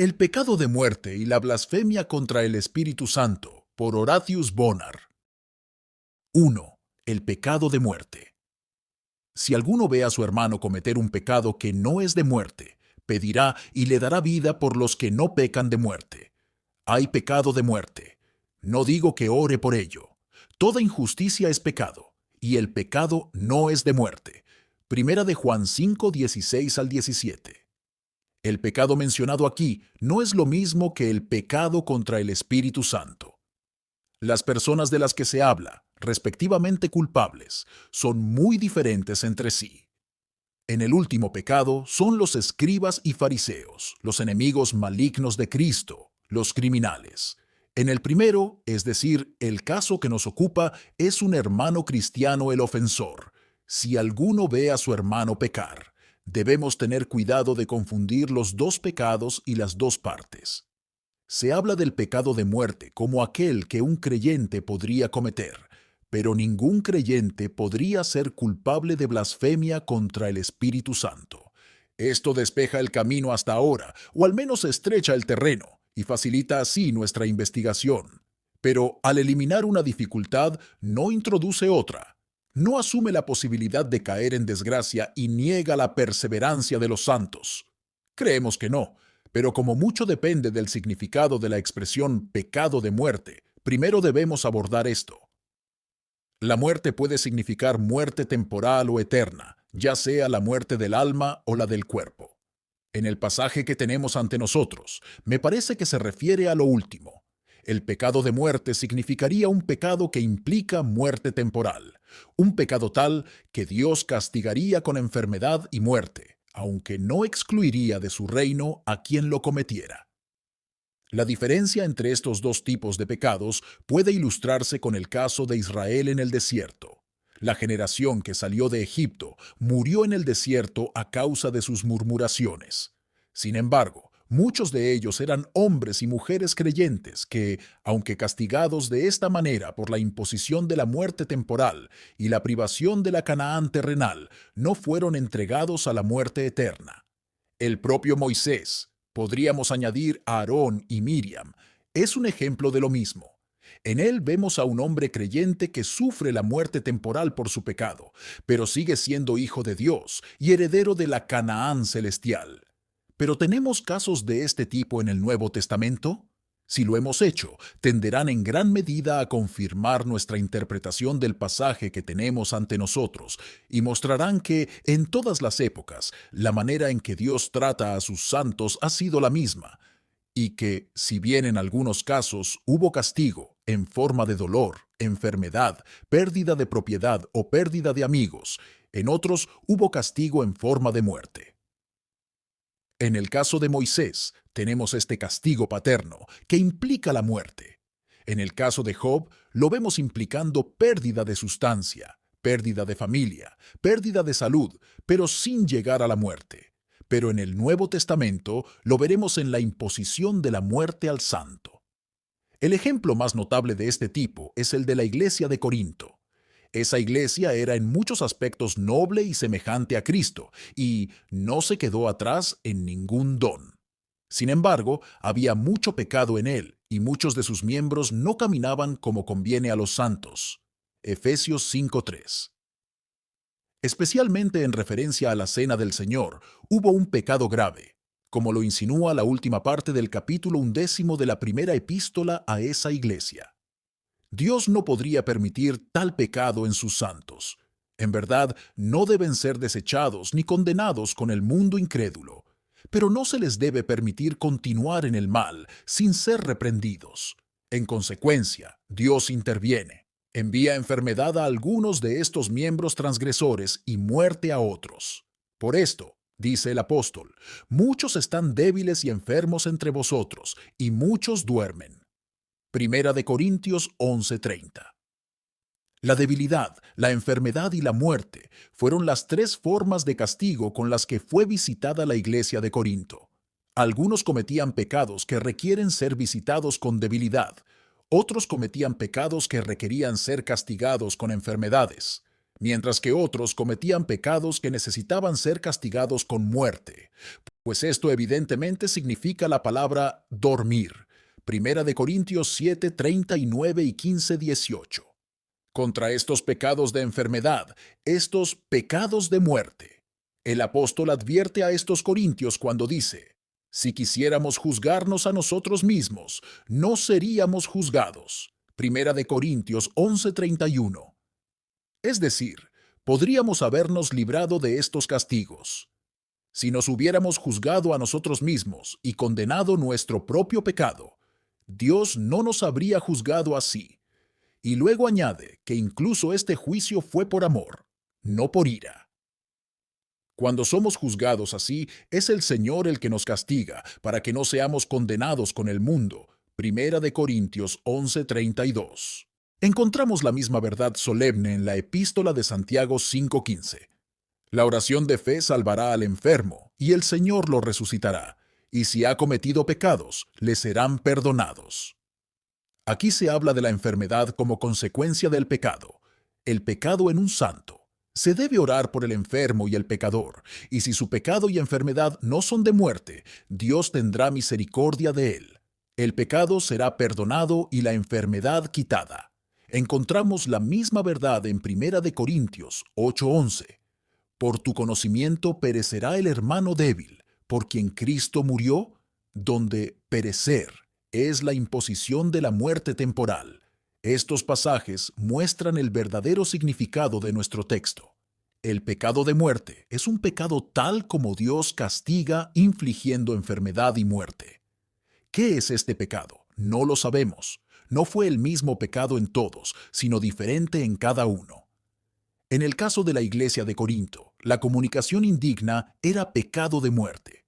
El pecado de muerte y la blasfemia contra el Espíritu Santo, por Horatius Bonar. 1. El pecado de muerte. Si alguno ve a su hermano cometer un pecado que no es de muerte, pedirá y le dará vida por los que no pecan de muerte. Hay pecado de muerte. No digo que ore por ello. Toda injusticia es pecado, y el pecado no es de muerte. Primera de Juan 5, 16 al 17. El pecado mencionado aquí no es lo mismo que el pecado contra el Espíritu Santo. Las personas de las que se habla, respectivamente culpables, son muy diferentes entre sí. En el último pecado son los escribas y fariseos, los enemigos malignos de Cristo, los criminales. En el primero, es decir, el caso que nos ocupa, es un hermano cristiano el ofensor. Si alguno ve a su hermano pecar, debemos tener cuidado de confundir los dos pecados y las dos partes. Se habla del pecado de muerte como aquel que un creyente podría cometer, pero ningún creyente podría ser culpable de blasfemia contra el Espíritu Santo. Esto despeja el camino hasta ahora, o al menos estrecha el terreno, y facilita así nuestra investigación. Pero al eliminar una dificultad, no introduce otra. No asume la posibilidad de caer en desgracia y niega la perseverancia de los santos. Creemos que no, pero como mucho depende del significado de la expresión pecado de muerte, primero debemos abordar esto. La muerte puede significar muerte temporal o eterna, ya sea la muerte del alma o la del cuerpo. En el pasaje que tenemos ante nosotros, me parece que se refiere a lo último. El pecado de muerte significaría un pecado que implica muerte temporal, un pecado tal que Dios castigaría con enfermedad y muerte, aunque no excluiría de su reino a quien lo cometiera. La diferencia entre estos dos tipos de pecados puede ilustrarse con el caso de Israel en el desierto. La generación que salió de Egipto murió en el desierto a causa de sus murmuraciones. Sin embargo, muchos de ellos eran hombres y mujeres creyentes que, aunque castigados de esta manera por la imposición de la muerte temporal y la privación de la Canaán terrenal, no fueron entregados a la muerte eterna. El propio Moisés, podríamos añadir a Aarón y Miriam, es un ejemplo de lo mismo. En él vemos a un hombre creyente que sufre la muerte temporal por su pecado, pero sigue siendo hijo de Dios y heredero de la Canaán celestial. ¿Pero tenemos casos de este tipo en el Nuevo Testamento? Si lo hemos hecho, tenderán en gran medida a confirmar nuestra interpretación del pasaje que tenemos ante nosotros y mostrarán que, en todas las épocas, la manera en que Dios trata a sus santos ha sido la misma, y que, si bien en algunos casos hubo castigo en forma de dolor, enfermedad, pérdida de propiedad o pérdida de amigos, en otros hubo castigo en forma de muerte. En el caso de Moisés, tenemos este castigo paterno, que implica la muerte. En el caso de Job, lo vemos implicando pérdida de sustancia, pérdida de familia, pérdida de salud, pero sin llegar a la muerte. Pero en el Nuevo Testamento lo veremos en la imposición de la muerte al santo. El ejemplo más notable de este tipo es el de la iglesia de Corinto. Esa iglesia era en muchos aspectos noble y semejante a Cristo, y no se quedó atrás en ningún don. Sin embargo, había mucho pecado en él, y muchos de sus miembros no caminaban como conviene a los santos. Efesios 5:3. Especialmente en referencia a la Cena del Señor, hubo un pecado grave, como lo insinúa la última parte del capítulo 11 de la primera epístola a esa iglesia. Dios no podría permitir tal pecado en sus santos. En verdad, no deben ser desechados ni condenados con el mundo incrédulo, pero no se les debe permitir continuar en el mal sin ser reprendidos. En consecuencia, Dios interviene, envía enfermedad a algunos de estos miembros transgresores y muerte a otros. Por esto, dice el apóstol, muchos están débiles y enfermos entre vosotros, y muchos duermen. Primera de Corintios 11:30. La debilidad, la enfermedad y la muerte fueron las tres formas de castigo con las que fue visitada la iglesia de Corinto. Algunos cometían pecados que requieren ser visitados con debilidad, otros cometían pecados que requerían ser castigados con enfermedades, mientras que otros cometían pecados que necesitaban ser castigados con muerte. Pues esto evidentemente significa la palabra dormir. Primera de Corintios 7, 39 y 15, 18. Contra estos pecados de enfermedad, estos pecados de muerte. El apóstol advierte a estos corintios cuando dice, si quisiéramos juzgarnos a nosotros mismos, no seríamos juzgados. Primera de Corintios 11:31. Es decir, podríamos habernos librado de estos castigos. Si nos hubiéramos juzgado a nosotros mismos y condenado nuestro propio pecado, Dios no nos habría juzgado así. Y luego añade que incluso este juicio fue por amor, no por ira. Cuando somos juzgados así, es el Señor el que nos castiga para que no seamos condenados con el mundo. Primera de Corintios 11:32. Encontramos la misma verdad solemne en la epístola de Santiago 5:15. La oración de fe salvará al enfermo, y el Señor lo resucitará, y si ha cometido pecados, le serán perdonados. Aquí se habla de la enfermedad como consecuencia del pecado, el pecado en un santo. Se debe orar por el enfermo y el pecador, y si su pecado y enfermedad no son de muerte, Dios tendrá misericordia de él. El pecado será perdonado y la enfermedad quitada. Encontramos la misma verdad en Primera de Corintios 8:11. Por tu conocimiento perecerá el hermano débil, por quien Cristo murió, donde perecer es la imposición de la muerte temporal. Estos pasajes muestran el verdadero significado de nuestro texto. El pecado de muerte es un pecado tal como Dios castiga infligiendo enfermedad y muerte. ¿Qué es este pecado? No lo sabemos. No fue el mismo pecado en todos, sino diferente en cada uno. En el caso de la iglesia de Corinto, la comunicación indigna era pecado de muerte,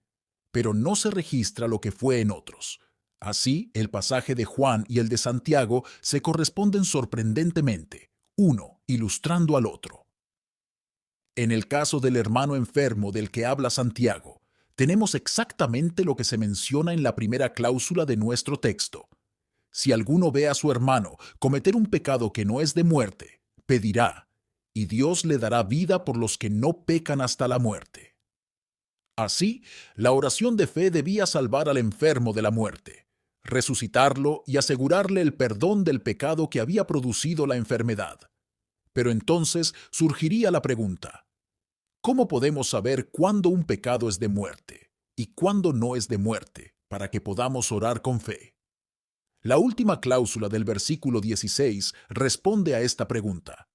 pero no se registra lo que fue en otros. Así, el pasaje de Juan y el de Santiago se corresponden sorprendentemente, uno ilustrando al otro. En el caso del hermano enfermo del que habla Santiago, tenemos exactamente lo que se menciona en la primera cláusula de nuestro texto. Si alguno ve a su hermano cometer un pecado que no es de muerte, pedirá, y Dios le dará vida por los que no pecan hasta la muerte. Así, la oración de fe debía salvar al enfermo de la muerte, resucitarlo y asegurarle el perdón del pecado que había producido la enfermedad. Pero entonces surgiría la pregunta, ¿cómo podemos saber cuándo un pecado es de muerte y cuándo no es de muerte para que podamos orar con fe? La última cláusula del versículo 16 responde a esta pregunta.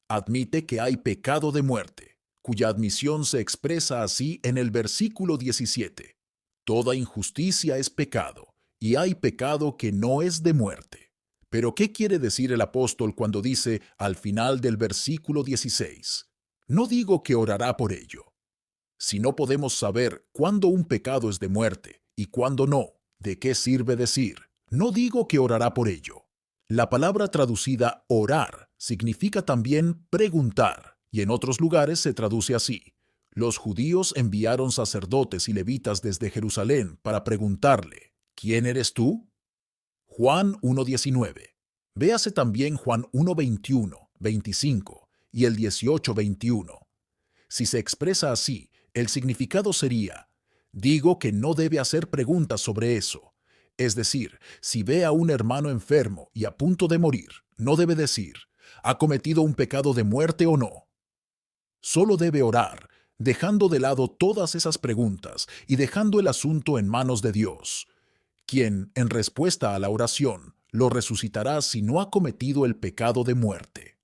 Admite que hay pecado de muerte, cuya admisión se expresa así en el versículo 17. Toda injusticia es pecado, y hay pecado que no es de muerte. Pero ¿qué quiere decir el apóstol cuando dice al final del versículo 16? No digo que orará por ello. Si no podemos saber cuándo un pecado es de muerte y cuándo no, ¿de qué sirve decir? No digo que orará por ello. La palabra traducida orar significa también preguntar, y en otros lugares se traduce así. Los judíos enviaron sacerdotes y levitas desde Jerusalén para preguntarle, ¿quién eres tú? Juan 1:19. Véase también Juan 1:21, 25 y el 18:21. Si se expresa así, el significado sería, digo que no debe hacer preguntas sobre eso. Es decir, si ve a un hermano enfermo y a punto de morir, no debe decir, ¿ha cometido un pecado de muerte o no? Solo debe orar, dejando de lado todas esas preguntas y dejando el asunto en manos de Dios, quien, en respuesta a la oración, lo resucitará si no ha cometido el pecado de muerte.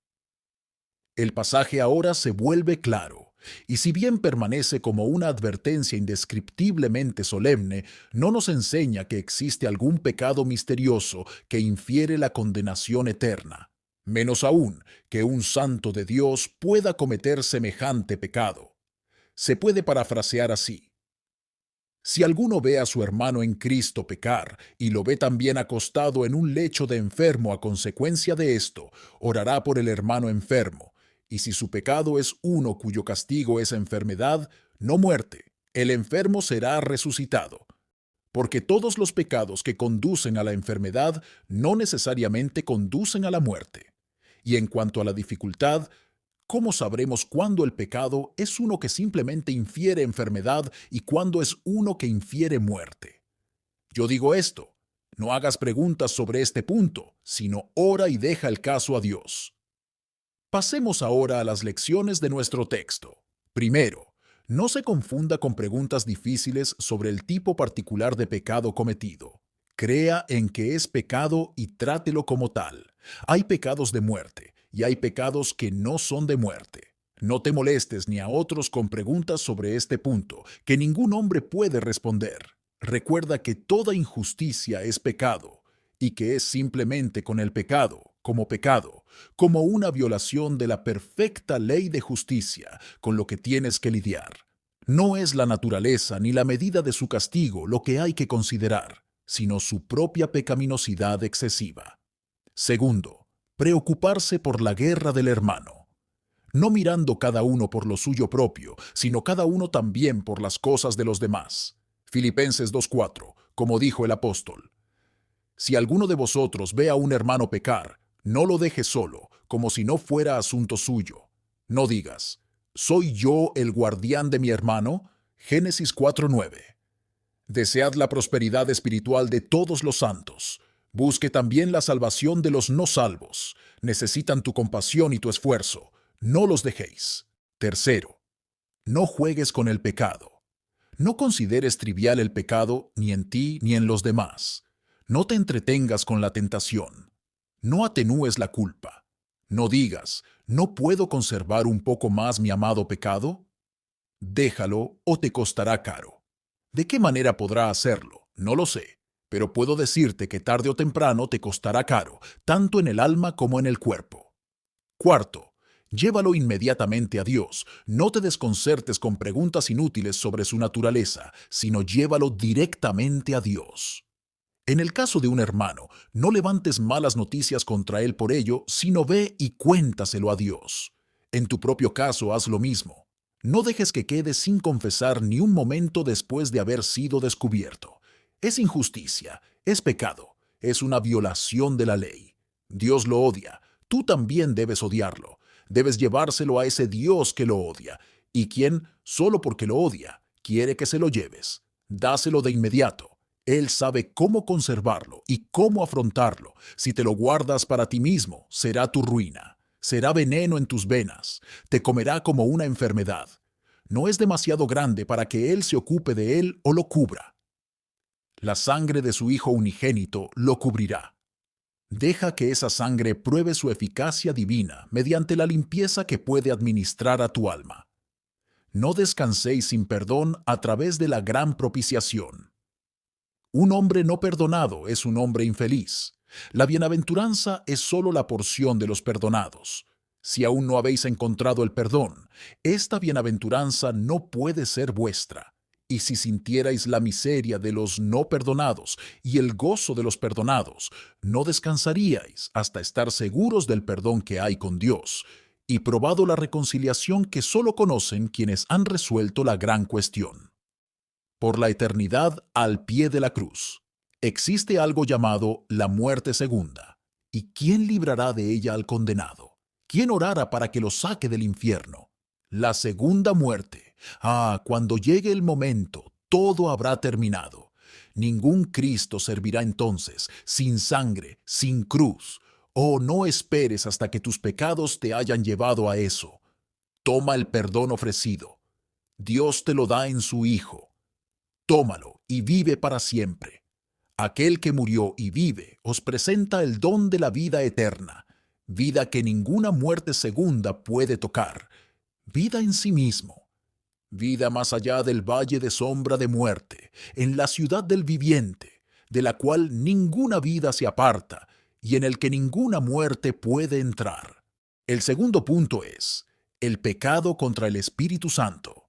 El pasaje ahora se vuelve claro, y si bien permanece como una advertencia indescriptiblemente solemne, no nos enseña que existe algún pecado misterioso que infiere la condenación eterna, menos aún que un santo de Dios pueda cometer semejante pecado. Se puede parafrasear así. Si alguno ve a su hermano en Cristo pecar y lo ve también acostado en un lecho de enfermo a consecuencia de esto, orará por el hermano enfermo, y si su pecado es uno cuyo castigo es enfermedad, no muerte, el enfermo será resucitado. Porque todos los pecados que conducen a la enfermedad no necesariamente conducen a la muerte. Y en cuanto a la dificultad, ¿cómo sabremos cuándo el pecado es uno que simplemente infiere enfermedad y cuándo es uno que infiere muerte? Yo digo esto, no hagas preguntas sobre este punto, sino ora y deja el caso a Dios. Pasemos ahora a las lecciones de nuestro texto. Primero, no se confunda con preguntas difíciles sobre el tipo particular de pecado cometido. Crea en que es pecado y trátelo como tal. Hay pecados de muerte y hay pecados que no son de muerte. No te molestes ni a otros con preguntas sobre este punto, que ningún hombre puede responder. Recuerda que toda injusticia es pecado y que es simplemente con el pecado, como una violación de la perfecta ley de justicia con lo que tienes que lidiar. No es la naturaleza ni la medida de su castigo lo que hay que considerar, sino su propia pecaminosidad excesiva. Segundo, preocuparse por la guerra del hermano. No mirando cada uno por lo suyo propio, sino cada uno también por las cosas de los demás. Filipenses 2:4, como dijo el apóstol. Si alguno de vosotros ve a un hermano pecar, no lo deje solo, como si no fuera asunto suyo. No digas, ¿soy yo el guardián de mi hermano? Génesis 4:9. Desead la prosperidad espiritual de todos los santos. Busque también la salvación de los no salvos. Necesitan tu compasión y tu esfuerzo. No los dejéis. Tercero, no juegues con el pecado. No consideres trivial el pecado ni en ti ni en los demás. No te entretengas con la tentación. No atenúes la culpa. No digas, ¿no puedo conservar un poco más mi amado pecado? Déjalo o te costará caro. ¿De qué manera podrá hacerlo? No lo sé, pero puedo decirte que tarde o temprano te costará caro, tanto en el alma como en el cuerpo. Cuarto, llévalo inmediatamente a Dios. No te desconcertes con preguntas inútiles sobre su naturaleza, sino llévalo directamente a Dios. En el caso de un hermano, no levantes malas noticias contra él por ello, sino ve y cuéntaselo a Dios. En tu propio caso, haz lo mismo. No dejes que quede sin confesar ni un momento después de haber sido descubierto. Es injusticia, es pecado, es una violación de la ley. Dios lo odia, tú también debes odiarlo. Debes llevárselo a ese Dios que lo odia, y quien, solo porque lo odia, quiere que se lo lleves. Dáselo de inmediato. Él sabe cómo conservarlo y cómo afrontarlo. Si te lo guardas para ti mismo, será tu ruina. Será veneno en tus venas. Te comerá como una enfermedad. No es demasiado grande para que Él se ocupe de él o lo cubra. La sangre de su Hijo unigénito lo cubrirá. Deja que esa sangre pruebe su eficacia divina mediante la limpieza que puede administrar a tu alma. No descanséis sin perdón a través de la gran propiciación. Un hombre no perdonado es un hombre infeliz. La bienaventuranza es sólo la porción de los perdonados. Si aún no habéis encontrado el perdón, esta bienaventuranza no puede ser vuestra. Y si sintierais la miseria de los no perdonados y el gozo de los perdonados, no descansaríais hasta estar seguros del perdón que hay con Dios y probado la reconciliación que sólo conocen quienes han resuelto la gran cuestión. Por la eternidad al pie de la cruz, existe algo llamado la muerte segunda. ¿Y quién librará de ella al condenado? ¿Quién orara para que lo saque del infierno? La segunda muerte. Cuando llegue el momento, todo habrá terminado. Ningún Cristo servirá entonces, sin sangre, sin cruz. No esperes hasta que tus pecados te hayan llevado a eso. Toma el perdón ofrecido. Dios te lo da en su Hijo. Tómalo y vive para siempre. Aquel que murió y vive os presenta el don de la vida eterna, vida que ninguna muerte segunda puede tocar, vida en sí mismo, vida más allá del valle de sombra de muerte, en la ciudad del viviente, de la cual ninguna vida se aparta y en el que ninguna muerte puede entrar. El segundo punto es el pecado contra el Espíritu Santo.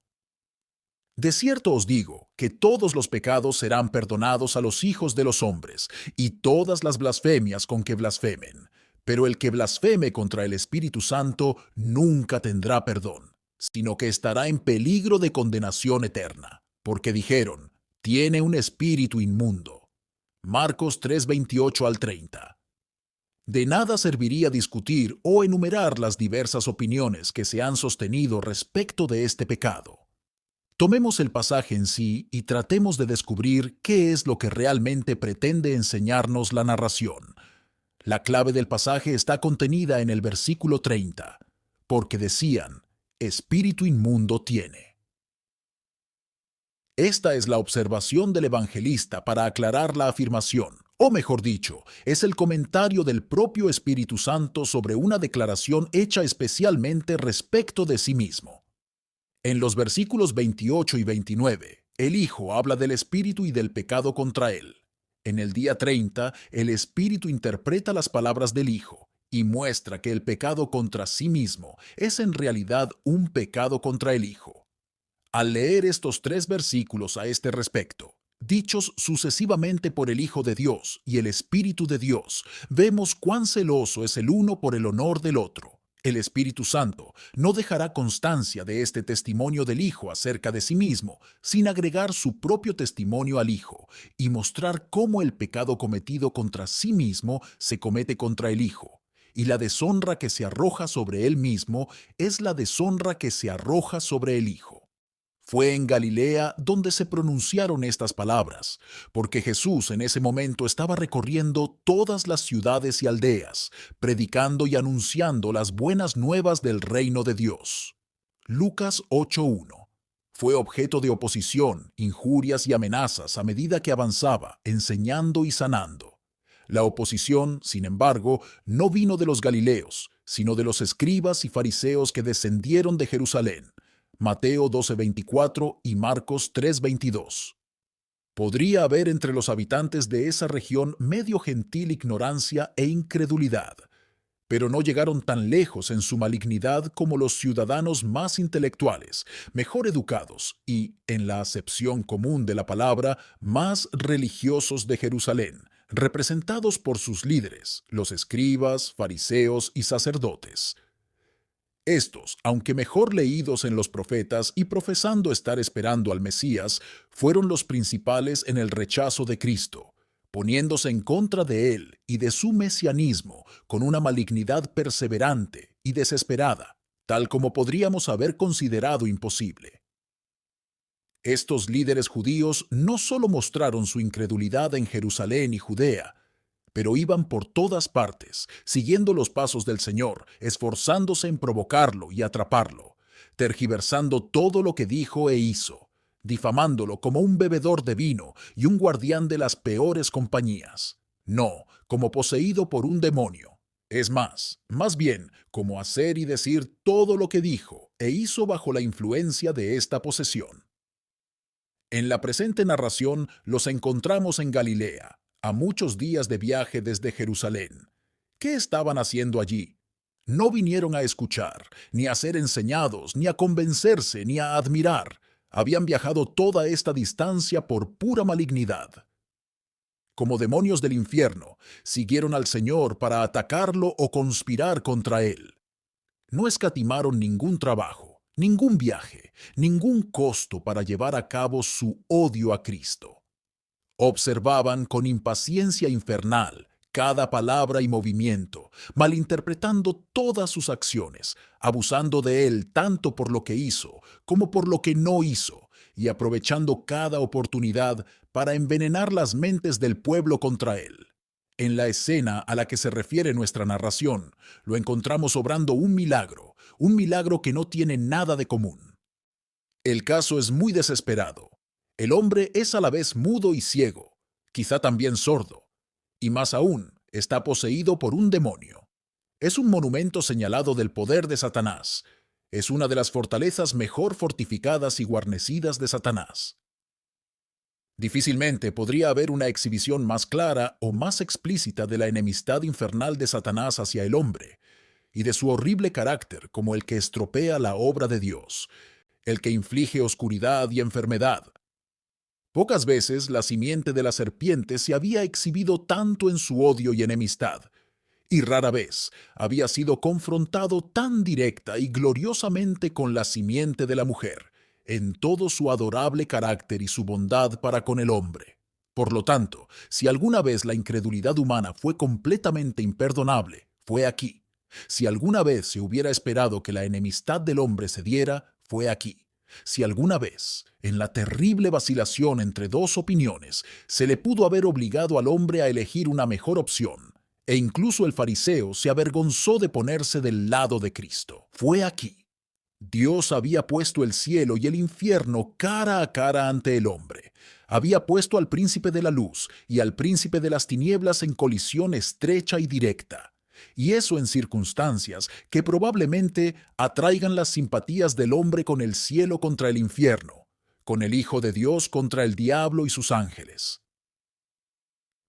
De cierto os digo que todos los pecados serán perdonados a los hijos de los hombres, y todas las blasfemias con que blasfemen. Pero el que blasfeme contra el Espíritu Santo nunca tendrá perdón, sino que estará en peligro de condenación eterna, porque dijeron, tiene un espíritu inmundo. Marcos 3:28 al 30. De nada serviría discutir o enumerar las diversas opiniones que se han sostenido respecto de este pecado. Tomemos el pasaje en sí y tratemos de descubrir qué es lo que realmente pretende enseñarnos la narración. La clave del pasaje está contenida en el versículo 30, porque decían, espíritu inmundo tiene. Esta es la observación del evangelista para aclarar la afirmación, o mejor dicho, es el comentario del propio Espíritu Santo sobre una declaración hecha especialmente respecto de sí mismo. En los versículos 28 y 29, el Hijo habla del Espíritu y del pecado contra él. En el día 30, el Espíritu interpreta las palabras del Hijo y muestra que el pecado contra sí mismo es en realidad un pecado contra el Hijo. Al leer estos 3 versículos a este respecto, dichos sucesivamente por el Hijo de Dios y el Espíritu de Dios, vemos cuán celoso es el uno por el honor del otro. El Espíritu Santo no dejará constancia de este testimonio del Hijo acerca de sí mismo, sin agregar su propio testimonio al Hijo y mostrar cómo el pecado cometido contra sí mismo se comete contra el Hijo, y la deshonra que se arroja sobre él mismo es la deshonra que se arroja sobre el Hijo. Fue en Galilea donde se pronunciaron estas palabras, porque Jesús en ese momento estaba recorriendo todas las ciudades y aldeas, predicando y anunciando las buenas nuevas del reino de Dios. Lucas 8:1. Fue objeto de oposición, injurias y amenazas a medida que avanzaba, enseñando y sanando. La oposición, sin embargo, no vino de los galileos, sino de los escribas y fariseos que descendieron de Jerusalén. Mateo 12:24 y Marcos 3:22. Podría haber entre los habitantes de esa región medio gentil ignorancia e incredulidad, pero no llegaron tan lejos en su malignidad como los ciudadanos más intelectuales, mejor educados y, en la acepción común de la palabra, más religiosos de Jerusalén, representados por sus líderes, los escribas, fariseos y sacerdotes. Estos, aunque mejor leídos en los profetas y profesando estar esperando al Mesías, fueron los principales en el rechazo de Cristo, poniéndose en contra de él y de su mesianismo con una malignidad perseverante y desesperada, tal como podríamos haber considerado imposible. Estos líderes judíos no solo mostraron su incredulidad en Jerusalén y Judea, pero iban por todas partes, siguiendo los pasos del Señor, esforzándose en provocarlo y atraparlo, tergiversando todo lo que dijo e hizo, difamándolo como un bebedor de vino y un guardián de las peores compañías. No, como poseído por un demonio. Es más bien, como hacer y decir todo lo que dijo e hizo bajo la influencia de esta posesión. En la presente narración los encontramos en Galilea, a muchos días de viaje desde Jerusalén. ¿Qué estaban haciendo allí? No vinieron a escuchar, ni a ser enseñados, ni a convencerse, ni a admirar. Habían viajado toda esta distancia por pura malignidad. Como demonios del infierno, siguieron al Señor para atacarlo o conspirar contra él. No escatimaron ningún trabajo, ningún viaje, ningún costo para llevar a cabo su odio a Cristo. Observaban con impaciencia infernal cada palabra y movimiento, malinterpretando todas sus acciones, abusando de él tanto por lo que hizo como por lo que no hizo, y aprovechando cada oportunidad para envenenar las mentes del pueblo contra él. En la escena a la que se refiere nuestra narración, lo encontramos obrando un milagro que no tiene nada de común. El caso es muy desesperado. El hombre es a la vez mudo y ciego, quizá también sordo, y más aún, está poseído por un demonio. Es un monumento señalado del poder de Satanás. Es una de las fortalezas mejor fortificadas y guarnecidas de Satanás. Difícilmente podría haber una exhibición más clara o más explícita de la enemistad infernal de Satanás hacia el hombre, y de su horrible carácter como el que estropea la obra de Dios, el que inflige oscuridad y enfermedad. Pocas veces la simiente de la serpiente se había exhibido tanto en su odio y enemistad, y rara vez había sido confrontado tan directa y gloriosamente con la simiente de la mujer, en todo su adorable carácter y su bondad para con el hombre. Por lo tanto, si alguna vez la incredulidad humana fue completamente imperdonable, fue aquí. Si alguna vez se hubiera esperado que la enemistad del hombre cediera, fue aquí. Si alguna vez, en la terrible vacilación entre dos opiniones, se le pudo haber obligado al hombre a elegir una mejor opción, e incluso el fariseo se avergonzó de ponerse del lado de Cristo, fue aquí. Dios había puesto el cielo y el infierno cara a cara ante el hombre. Había puesto al príncipe de la luz y al príncipe de las tinieblas en colisión estrecha y directa. Y eso en circunstancias que probablemente atraigan las simpatías del hombre con el cielo contra el infierno, con el Hijo de Dios contra el diablo y sus ángeles.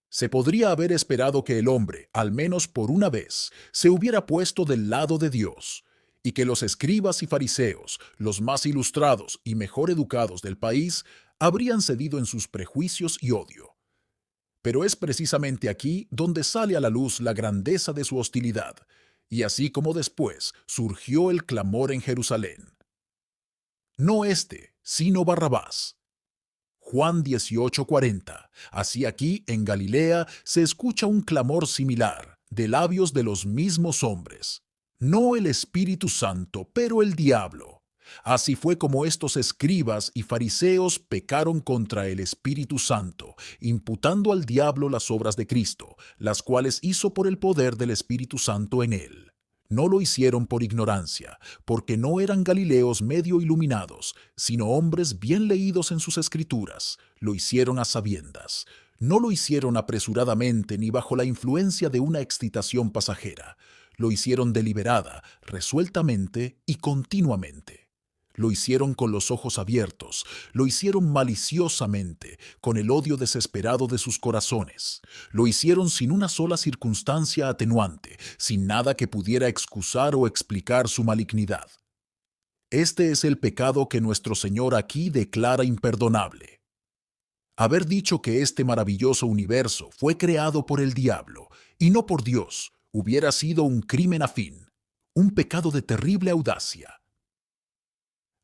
Se podría haber esperado que el hombre, al menos por una vez, se hubiera puesto del lado de Dios, y que los escribas y fariseos, los más ilustrados y mejor educados del país, habrían cedido en sus prejuicios y odio. Pero es precisamente aquí donde sale a la luz la grandeza de su hostilidad, y así como después surgió el clamor en Jerusalén. No este, sino Barrabás. Juan 18:40. Así aquí, en Galilea, se escucha un clamor similar, de labios de los mismos hombres. No el Espíritu Santo, pero el diablo. Así fue como estos escribas y fariseos pecaron contra el Espíritu Santo, imputando al diablo las obras de Cristo, las cuales hizo por el poder del Espíritu Santo en él. No lo hicieron por ignorancia, porque no eran galileos medio iluminados, sino hombres bien leídos en sus escrituras. Lo hicieron a sabiendas. No lo hicieron apresuradamente ni bajo la influencia de una excitación pasajera. Lo hicieron deliberada, resueltamente y continuamente. Lo hicieron con los ojos abiertos, lo hicieron maliciosamente, con el odio desesperado de sus corazones. Lo hicieron sin una sola circunstancia atenuante, sin nada que pudiera excusar o explicar su malignidad. Este es el pecado que nuestro Señor aquí declara imperdonable. Haber dicho que este maravilloso universo fue creado por el diablo y no por Dios hubiera sido un crimen afín, un pecado de terrible audacia.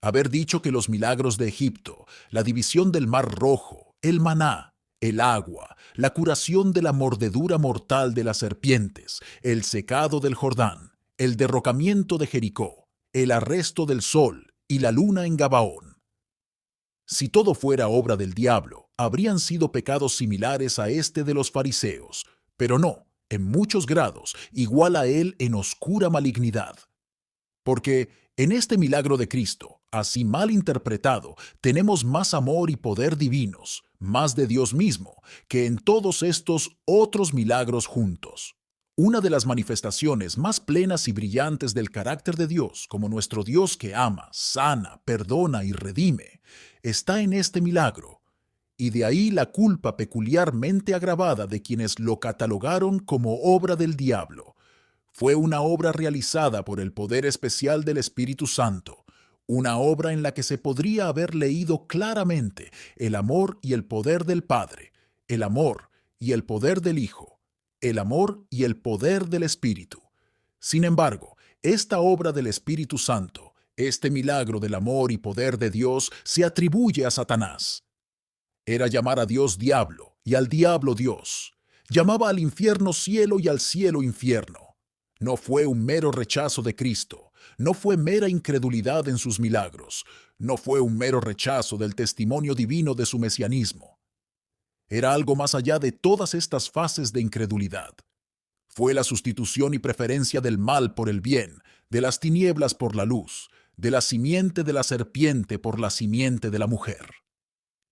Haber dicho que los milagros de Egipto, la división del Mar Rojo, el maná, el agua, la curación de la mordedura mortal de las serpientes, el secado del Jordán, el derrocamiento de Jericó, el arresto del sol y la luna en Gabaón. Si todo fuera obra del diablo, habrían sido pecados similares a este de los fariseos, pero no, en muchos grados, igual a él en oscura malignidad. Porque en este milagro de Cristo, así mal interpretado, tenemos más amor y poder divinos, más de Dios mismo, que en todos estos otros milagros juntos. Una de las manifestaciones más plenas y brillantes del carácter de Dios, como nuestro Dios que ama, sana, perdona y redime, está en este milagro, y de ahí la culpa peculiarmente agravada de quienes lo catalogaron como obra del diablo. Fue una obra realizada por el poder especial del Espíritu Santo, una obra en la que se podría haber leído claramente el amor y el poder del Padre, el amor y el poder del Hijo, el amor y el poder del Espíritu. Sin embargo, esta obra del Espíritu Santo, este milagro del amor y poder de Dios, se atribuye a Satanás. Era llamar a Dios diablo y al diablo Dios. Llamaba al infierno cielo y al cielo infierno. No fue un mero rechazo de Cristo, no fue mera incredulidad en sus milagros, no fue un mero rechazo del testimonio divino de su mesianismo. Era algo más allá de todas estas fases de incredulidad. Fue la sustitución y preferencia del mal por el bien, de las tinieblas por la luz, de la simiente de la serpiente por la simiente de la mujer.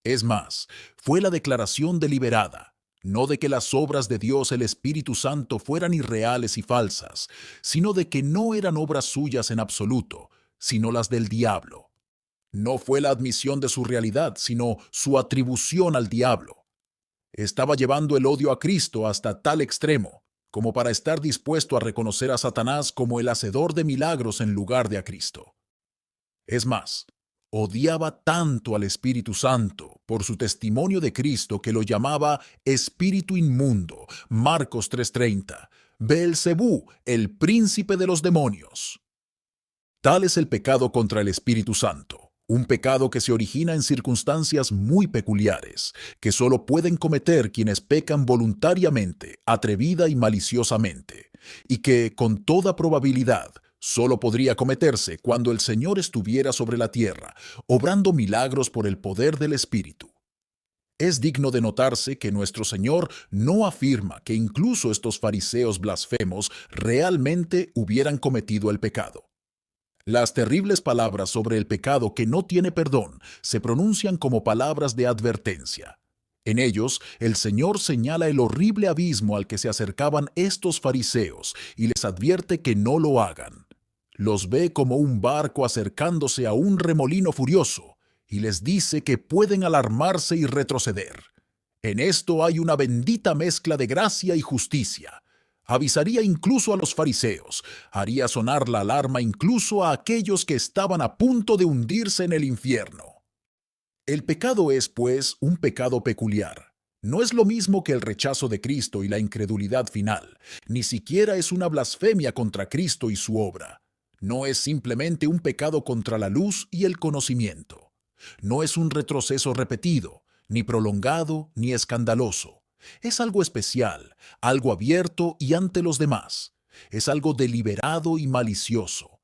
Es más, fue la declaración deliberada, no de que las obras de Dios el Espíritu Santo fueran irreales y falsas, sino de que no eran obras suyas en absoluto, sino las del diablo. No fue la admisión de su realidad, sino su atribución al diablo. Estaba llevando el odio a Cristo hasta tal extremo, como para estar dispuesto a reconocer a Satanás como el hacedor de milagros en lugar de a Cristo. Es más, odiaba tanto al Espíritu Santo por su testimonio de Cristo que lo llamaba Espíritu Inmundo, Marcos 3:30, Beelzebú, el príncipe de los demonios. Tal es el pecado contra el Espíritu Santo, Un pecado que se origina en circunstancias muy peculiares, que solo pueden cometer quienes pecan voluntariamente, atrevida y maliciosamente, y que, con toda probabilidad, solo podría cometerse cuando el Señor estuviera sobre la tierra, obrando milagros por el poder del Espíritu. Es digno de notarse que nuestro Señor no afirma que incluso estos fariseos blasfemos realmente hubieran cometido el pecado. Las terribles palabras sobre el pecado que no tiene perdón se pronuncian como palabras de advertencia. En ellos, el Señor señala el horrible abismo al que se acercaban estos fariseos y les advierte que no lo hagan. Los ve como un barco acercándose a un remolino furioso y les dice que pueden alarmarse y retroceder. En esto hay una bendita mezcla de gracia y justicia. Avisaría incluso a los fariseos, haría sonar la alarma incluso a aquellos que estaban a punto de hundirse en el infierno. El pecado es, pues, un pecado peculiar. No es lo mismo que el rechazo de Cristo y la incredulidad final. Ni siquiera es una blasfemia contra Cristo y su obra. No es simplemente un pecado contra la luz y el conocimiento. No es un retroceso repetido, ni prolongado, ni escandaloso. Es algo especial, algo abierto y ante los demás. Es algo deliberado y malicioso.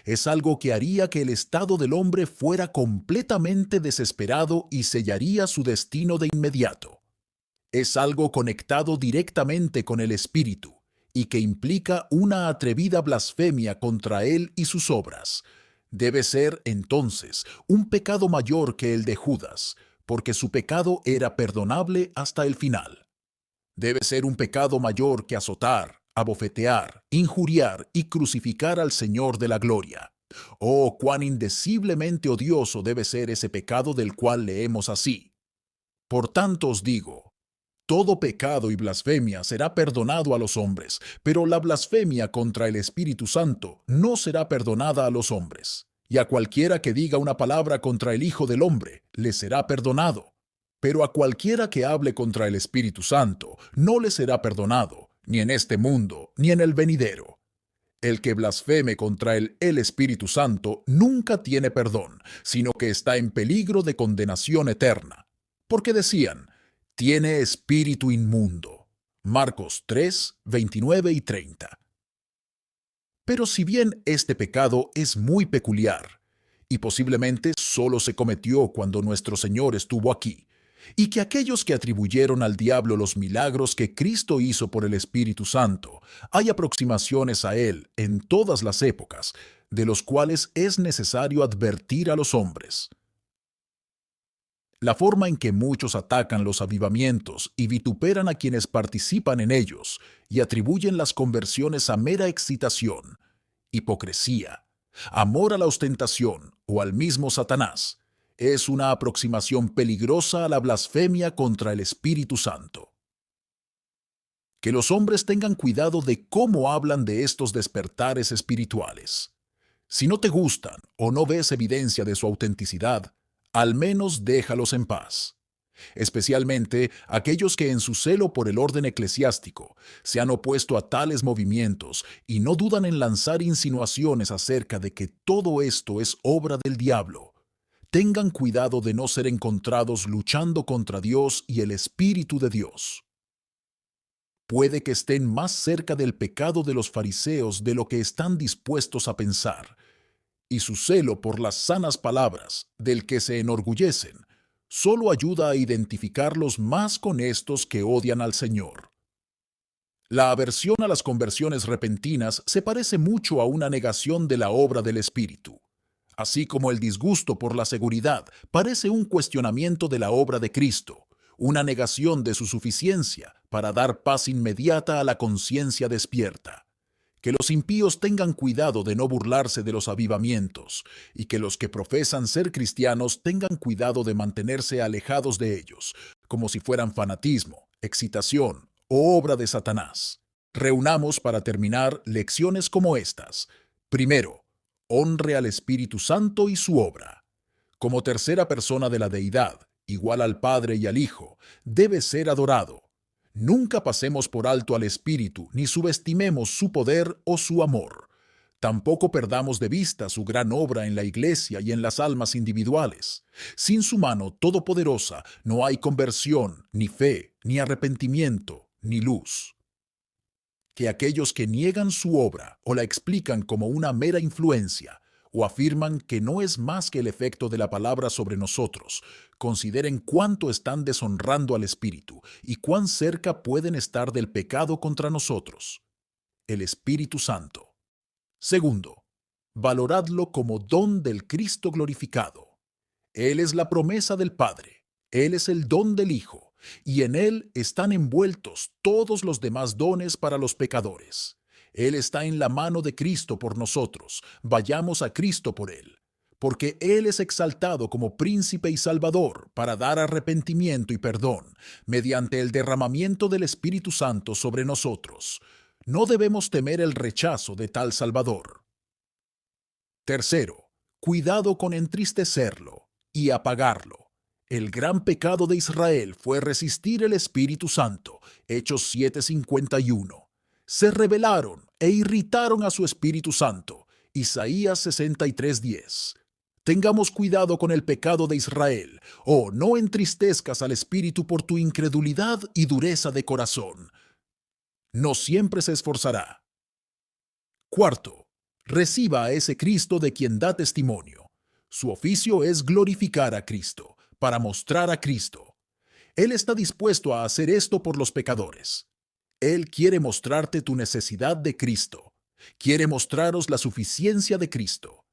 Es algo que haría que el estado del hombre fuera completamente desesperado y sellaría su destino de inmediato. Es algo conectado directamente con el espíritu y que implica una atrevida blasfemia contra él y sus obras. Debe ser, entonces, un pecado mayor que el de Judas, porque su pecado era perdonable hasta el final. Debe ser un pecado mayor que azotar, abofetear, injuriar y crucificar al Señor de la gloria. Oh, cuán indeciblemente odioso debe ser ese pecado del cual leemos así. Por tanto os digo, todo pecado y blasfemia será perdonado a los hombres, pero la blasfemia contra el Espíritu Santo no será perdonada a los hombres. Y a cualquiera que diga una palabra contra el Hijo del Hombre, le será perdonado. Pero a cualquiera que hable contra el Espíritu Santo, no le será perdonado, ni en este mundo, ni en el venidero. El que blasfeme contra el Espíritu Santo nunca tiene perdón, sino que está en peligro de condenación eterna. Porque decían, tiene espíritu inmundo. Marcos 3, 29 y 30. Pero si bien este pecado es muy peculiar, y posiblemente solo se cometió cuando nuestro Señor estuvo aquí, y que aquellos que atribuyeron al diablo los milagros que Cristo hizo por el Espíritu Santo, hay aproximaciones a él en todas las épocas, de los cuales es necesario advertir a los hombres. La forma en que muchos atacan los avivamientos y vituperan a quienes participan en ellos y atribuyen las conversiones a mera excitación, hipocresía, amor a la ostentación o al mismo Satanás, es una aproximación peligrosa a la blasfemia contra el Espíritu Santo. Que los hombres tengan cuidado de cómo hablan de estos despertares espirituales. Si no te gustan o no ves evidencia de su autenticidad, al menos déjalos en paz. Especialmente aquellos que en su celo por el orden eclesiástico se han opuesto a tales movimientos y no dudan en lanzar insinuaciones acerca de que todo esto es obra del diablo. Tengan cuidado de no ser encontrados luchando contra Dios y el Espíritu de Dios. Puede que estén más cerca del pecado de los fariseos de lo que están dispuestos a pensar, y su celo por las sanas palabras, del que se enorgullecen, solo ayuda a identificarlos más con estos que odian al Señor. La aversión a las conversiones repentinas se parece mucho a una negación de la obra del Espíritu, así como el disgusto por la seguridad parece un cuestionamiento de la obra de Cristo, una negación de su suficiencia para dar paz inmediata a la conciencia despierta. Que los impíos tengan cuidado de no burlarse de los avivamientos, y que los que profesan ser cristianos tengan cuidado de mantenerse alejados de ellos, como si fueran fanatismo, excitación o obra de Satanás. Reunamos para terminar lecciones como estas. Primero, honre al Espíritu Santo y su obra. Como tercera persona de la deidad, igual al Padre y al Hijo, debe ser adorado. Nunca pasemos por alto al Espíritu ni subestimemos su poder o su amor. Tampoco perdamos de vista su gran obra en la Iglesia y en las almas individuales. Sin su mano todopoderosa no hay conversión, ni fe, ni arrepentimiento, ni luz. Que aquellos que niegan su obra o la explican como una mera influencia, o afirman que no es más que el efecto de la palabra sobre nosotros, consideren cuánto están deshonrando al Espíritu y cuán cerca pueden estar del pecado contra nosotros, el Espíritu Santo. Segundo, valoradlo como don del Cristo glorificado. Él es la promesa del Padre, Él es el don del Hijo, y en Él están envueltos todos los demás dones para los pecadores. Él está en la mano de Cristo por nosotros, vayamos a Cristo por Él, porque Él es exaltado como príncipe y salvador para dar arrepentimiento y perdón, mediante el derramamiento del Espíritu Santo sobre nosotros. No debemos temer el rechazo de tal Salvador. Tercero, cuidado con entristecerlo y apagarlo. El gran pecado de Israel fue resistir el Espíritu Santo. Hechos 7:51. Se rebelaron e irritaron a su Espíritu Santo. Isaías 63:10. Tengamos cuidado con el pecado de Israel. Oh, no entristezcas al Espíritu por tu incredulidad y dureza de corazón. No siempre se esforzará. Cuarto, reciba a ese Cristo de quien da testimonio. Su oficio es glorificar a Cristo, para mostrar a Cristo. Él está dispuesto a hacer esto por los pecadores. Él quiere mostrarte tu necesidad de Cristo. Quiere mostraros la suficiencia de Cristo.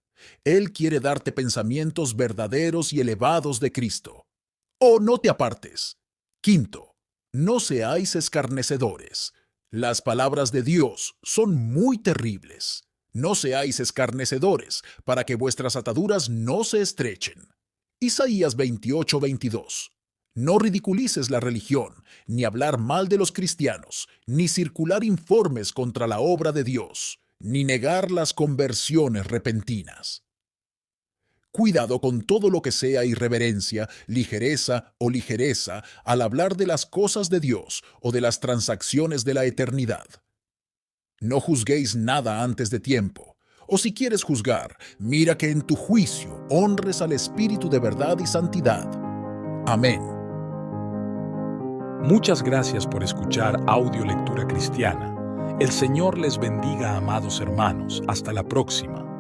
Él quiere darte pensamientos verdaderos y elevados de Cristo. Oh, no te apartes. Quinto, no seáis escarnecedores. Las palabras de Dios son muy terribles. No seáis escarnecedores, para que vuestras ataduras no se estrechen. Isaías 28:22. No ridiculices la religión, ni hablar mal de los cristianos, ni circular informes contra la obra de Dios, ni negar las conversiones repentinas. Cuidado con todo lo que sea irreverencia, ligereza o ligereza al hablar de las cosas de Dios o de las transacciones de la eternidad. No juzguéis nada antes de tiempo, o si quieres juzgar, mira que en tu juicio honres al Espíritu de verdad y santidad. Amén. Muchas gracias por escuchar Audio Lectura Cristiana. El Señor les bendiga, amados hermanos. Hasta la próxima.